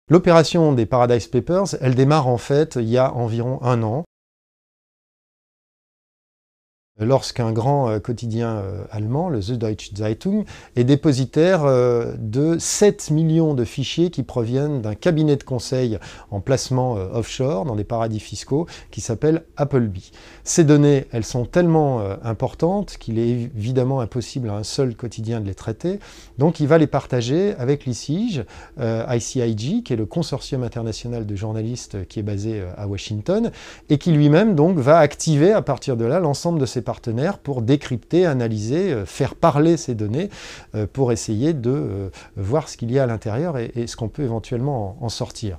L'opération des Paradise Papers, elle démarre en fait il y a environ 1 an. Lorsqu'un grand quotidien allemand, le Süddeutsche Zeitung, est dépositaire de 7 millions de fichiers qui proviennent d'un cabinet de conseil en placement offshore dans des paradis fiscaux qui s'appelle Appleby. Ces données, elles sont tellement importantes qu'il est évidemment impossible à un seul quotidien de les traiter. Donc il va les partager avec l'ICIJ, ICIJ, qui est le consortium international de journalistes qui est basé à Washington, et qui lui-même donc va activer à partir de là l'ensemble de ses partenaires pour décrypter, analyser, faire parler ces données pour essayer de voir ce qu'il y a à l'intérieur et ce qu'on peut éventuellement en sortir.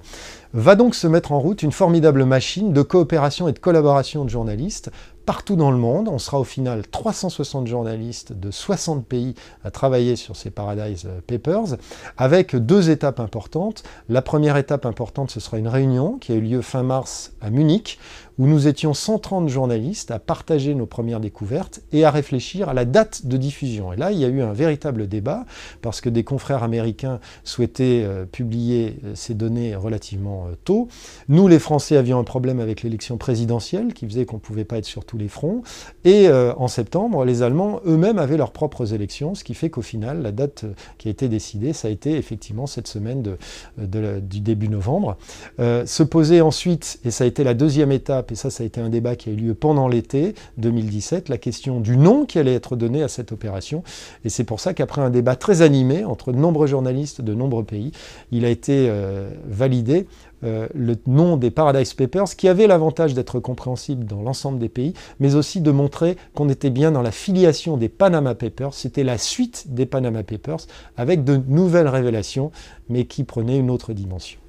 Va donc se mettre en route une formidable machine de coopération et de collaboration de journalistes partout dans le monde. On sera au final 360 journalistes de 60 pays à travailler sur ces Paradise Papers, avec 2 étapes importantes. La première étape importante, ce sera une réunion qui a eu lieu fin mars à Munich, où nous étions 130 journalistes à partager nos premières découvertes et à réfléchir à la date de diffusion. Et là, il y a eu un véritable débat, parce que des confrères américains souhaitaient publier ces données relativement tôt. Nous, les Français, avions un problème avec l'élection présidentielle, qui faisait qu'on ne pouvait pas être sur tous les fronts. Et en septembre, les Allemands eux-mêmes avaient leurs propres élections, ce qui fait qu'au final, la date qui a été décidée, ça a été effectivement cette semaine du début novembre. Se poser ensuite, et ça a été la deuxième étape, et ça a été un débat qui a eu lieu pendant l'été 2017, la question du nom qui allait être donné à cette opération. Et c'est pour ça qu'après un débat très animé entre de nombreux journalistes de nombreux pays, il a été validé le nom des Paradise Papers, qui avait l'avantage d'être compréhensible dans l'ensemble des pays, mais aussi de montrer qu'on était bien dans la filiation des Panama Papers. C'était la suite des Panama Papers, avec de nouvelles révélations, mais qui prenaient une autre dimension.